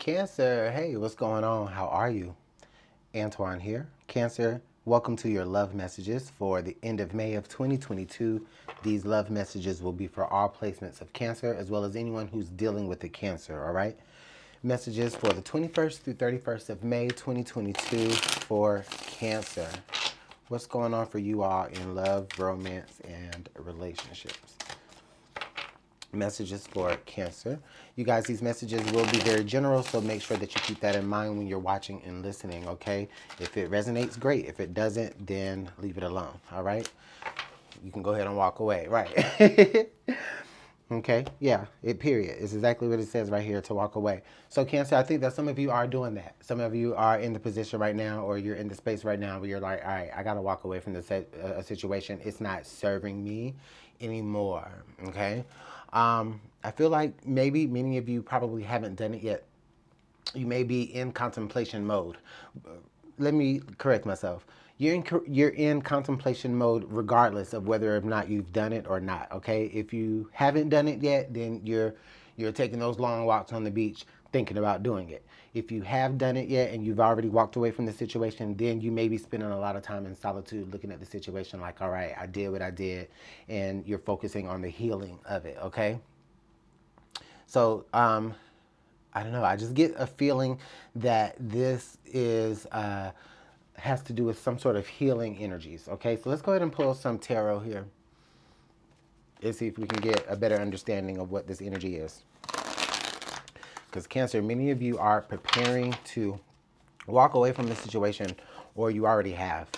Cancer, hey, what's going on? How are you? Antoine here. Cancer, welcome to your love messages for the end of May of 2022. These love messages will be for all placements of Cancer as well as anyone who's dealing with the Cancer, all right? Messages for the 21st through 31st of May 2022 for Cancer. What's going on for you all in love, romance, and relationships? Messages for Cancer. You guys, these messages will be very general, so make sure that you keep that in mind when you're watching and listening, okay? If it resonates, great. If it doesn't, then leave it alone, all right? You can go ahead and walk away, right? Okay, yeah, period. It's exactly what it says right here, to walk away. So Cancer, I think that some of you are doing that. Some of you are in the position right now, or you're in the space right now where you're like, all right, I got to walk away from this situation. It's not serving me anymore, okay? I feel like maybe many of you probably haven't done it yet. You may be in contemplation mode. Let me correct myself. You're in contemplation mode regardless of whether or not you've done it or not, okay? If you haven't done it yet, then you're taking those long walks on the beach thinking about doing it. If you have done it yet and you've already walked away from the situation, then you may be spending a lot of time in solitude looking at the situation like, all right, I did what I did, and you're focusing on the healing of it, okay? So, I don't know. I just get a feeling that this is has to do with some sort of healing energies. Okay, so let's go ahead and pull some tarot here and see if we can get a better understanding of what this energy is. Because Cancer, many of you are preparing to walk away from the situation, or you already have.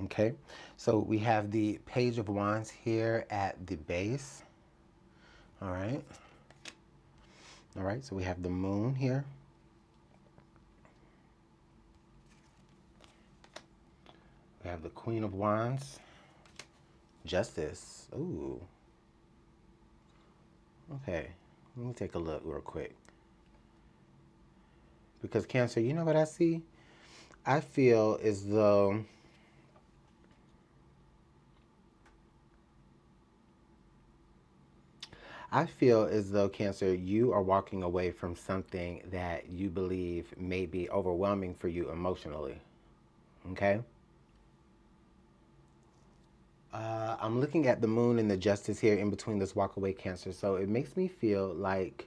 Okay, so we have the Page of Wands here at the base. All right. All right, so we have the Moon here. We have the Queen of Wands. Justice. Ooh. Okay, let me take a look real quick. Because Cancer, you know what I see? I feel as though Cancer, you are walking away from something that you believe may be overwhelming for you emotionally. Okay? I'm looking at the Moon and the Justice here in between this walk away, Cancer. So it makes me feel like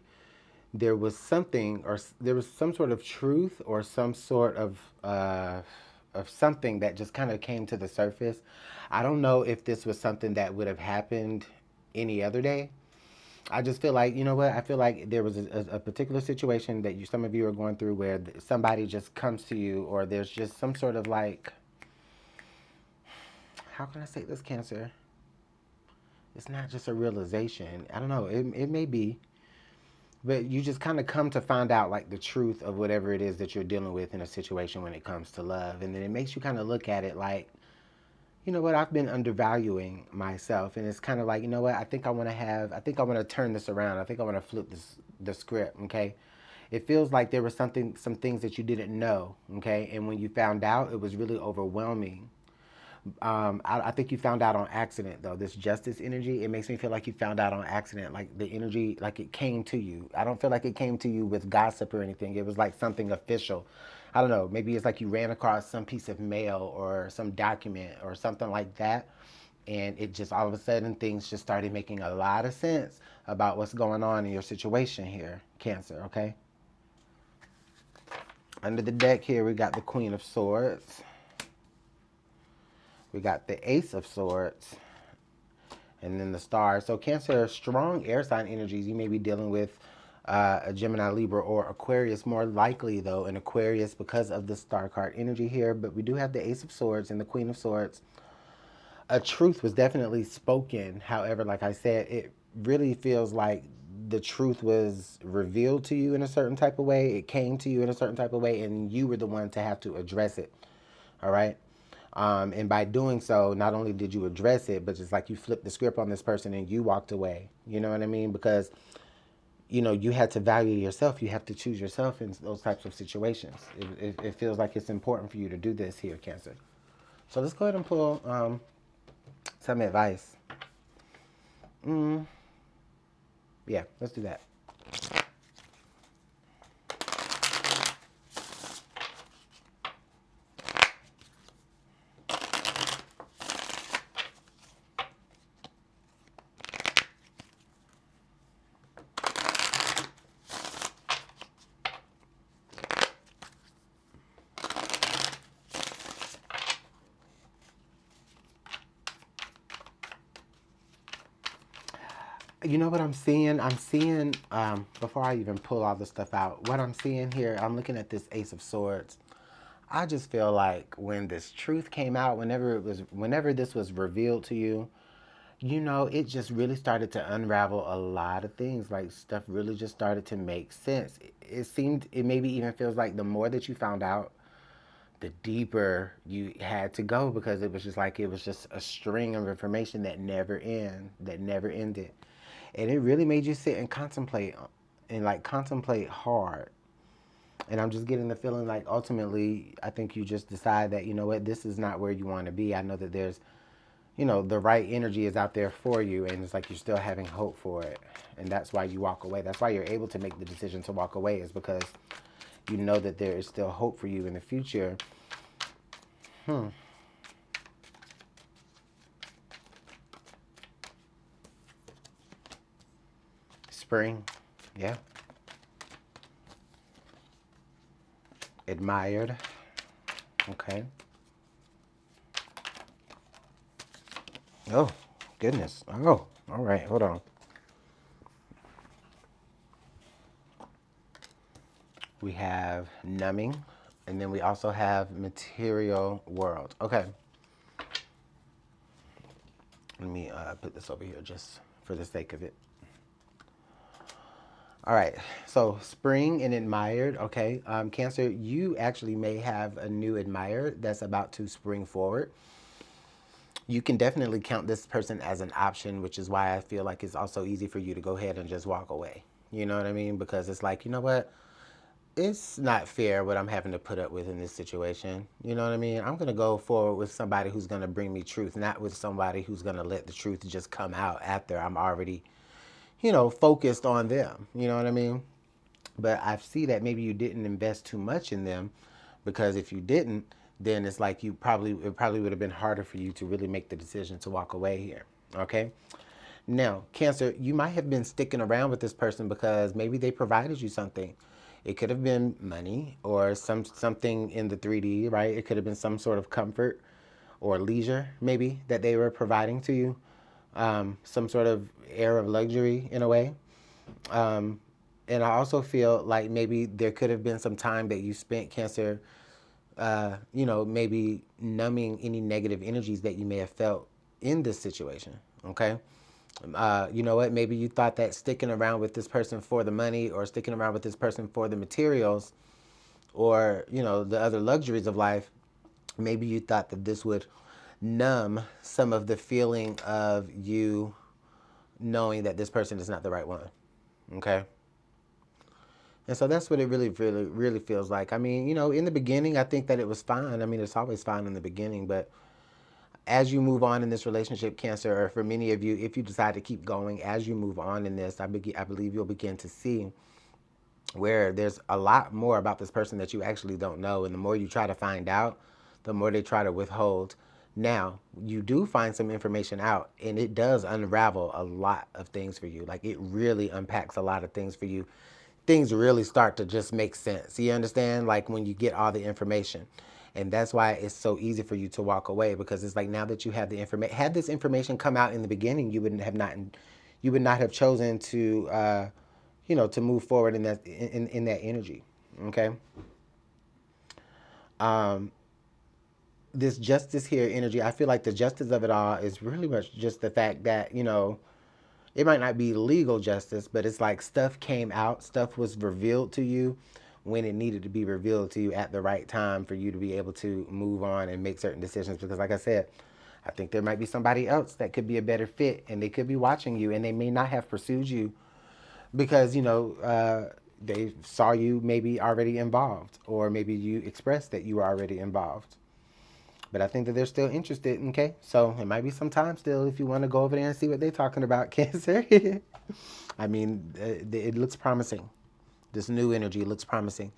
there was something, or there was some sort of truth, or some sort of something that just kind of came to the surface. I don't know if this was something that would have happened any other day. I just feel like, you know what? I feel like there was a particular situation that some of you are going through where somebody just comes to you, or there's just some sort of like, how can I say this, Cancer? It's not just a realization. I don't know. It may be, but you just kind of come to find out like the truth of whatever it is that you're dealing with in a situation when it comes to love. And then it makes you kind of look at it like, you know what, I've been undervaluing myself. And it's kind of like, you know what, I think I want to turn this around. I think I want to flip the script, okay? It feels like there was some things that you didn't know, okay? And when you found out, it was really overwhelming. I think you found out on accident, though. This Justice energy, it makes me feel like you found out on accident, like the energy, like it came to you. I don't feel like it came to you with gossip or anything. It was like something official. I don't know. Maybe it's like you ran across some piece of mail or some document or something like that. And it just all of a sudden things just started making a lot of sense about what's going on in your situation here, Cancer, okay? Under the deck here, we got the Queen of Swords. We got the Ace of Swords, and then the Star. So Cancer, strong air sign energies. You may be dealing with a Gemini, Libra, or Aquarius. More likely, though, an Aquarius because of the Star card energy here. But we do have the Ace of Swords and the Queen of Swords. A truth was definitely spoken. However, like I said, it really feels like the truth was revealed to you in a certain type of way. It came to you in a certain type of way, and you were the one to have to address it. All right. And by doing so, not only did you address it, but just like you flipped the script on this person and you walked away. You know what I mean? Because, you know, you had to value yourself. You have to choose yourself in those types of situations. It feels like it's important for you to do this here, Cancer. So let's go ahead and pull some advice. Yeah, let's do that. You know what I'm seeing? I'm seeing, before I even pull all this stuff out, what I'm seeing here, I'm looking at this Ace of Swords. I just feel like when this truth came out, whenever this was revealed to you, you know, it just really started to unravel a lot of things. Like, stuff really just started to make sense. It maybe even feels like the more that you found out, the deeper you had to go, because it was just like, it was just a string of information that never ended. And it really made you sit and contemplate, and like contemplate hard. And I'm just getting the feeling like ultimately, I think you just decide that, you know what, this is not where you want to be. I know that there's, you know, the right energy is out there for you, and it's like you're still having hope for it. And that's why you walk away. That's why you're able to make the decision to walk away, is because you know that there is still hope for you in the future. Spring, yeah. Admired, okay. Oh, goodness. Oh, all right, hold on. We have numbing, and then we also have material world. Okay. Let me put this over here just for the sake of it. All right, so spring and admired, okay. Cancer, you actually may have a new admirer that's about to spring forward. You can definitely count this person as an option, which is why I feel like it's also easy for you to go ahead and just walk away. You know what I mean? Because it's like, you know what? It's not fair what I'm having to put up with in this situation. You know what I mean? I'm going to go forward with somebody who's going to bring me truth, not with somebody who's going to let the truth just come out after I'm already, you know, focused on them. You know what I mean? But I see that maybe you didn't invest too much in them, because if you didn't, then it's like it probably would have been harder for you to really make the decision to walk away here. Okay? Now, Cancer, you might have been sticking around with this person because maybe they provided you something. It could have been money or something in the 3D, right? It could have been some sort of comfort or leisure, maybe, that they were providing to you. Some sort of air of luxury in a way. And I also feel like maybe there could have been some time that you spent, Cancer, you know, maybe numbing any negative energies that you may have felt in this situation, okay? You know what, maybe you thought that sticking around with this person for the money, or sticking around with this person for the materials, or, you know, the other luxuries of life, maybe you thought that this would numb some of the feeling of you knowing that this person is not the right one, okay? And so that's what it really feels like. I mean, you know, in the beginning, I think that it was fine. I mean, it's always fine in the beginning, but as you move on in this relationship, Cancer, or for many of you, if you decide to keep going, as you move on in this, I believe you'll begin to see where there's a lot more about this person that you actually don't know. And the more you try to find out, the more they try to withhold. Now, you do find some information out, and it does unravel a lot of things for you. Like, it really unpacks a lot of things for you. Things really start to just make sense. You understand? Like, when you get all the information. And that's why it's so easy for you to walk away, because it's like, now that you have the information, had this information come out in the beginning, you would not have chosen to, you know, to move forward in that energy. Okay. This justice here energy, I feel like the justice of it all is really much just the fact that, you know, it might not be legal justice, but it's like stuff came out, stuff was revealed to you when it needed to be revealed to you at the right time for you to be able to move on and make certain decisions. Because like I said, I think there might be somebody else that could be a better fit, and they could be watching you, and they may not have pursued you because, they saw you maybe already involved, or maybe you expressed that you were already involved. But I think that they're still interested, okay? So it might be some time still if you want to go over there and see what they're talking about, Cancer. I mean, it looks promising. This new energy looks promising,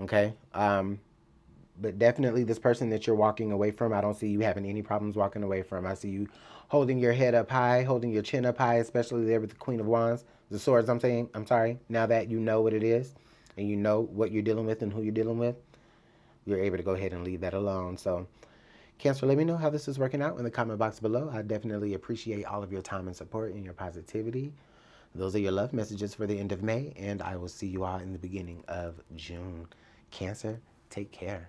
okay? But definitely this person that you're walking away from, I don't see you having any problems walking away from. I see you holding your head up high, holding your chin up high, especially there with the Queen of Wands. The swords, I'm sorry. Now that you know what it is and you know what you're dealing with and who you're dealing with, you're able to go ahead and leave that alone. So, Cancer, let me know how this is working out in the comment box below. I definitely appreciate all of your time and support and your positivity. Those are your love messages for the end of May, and I will see you all in the beginning of June. Cancer, take care.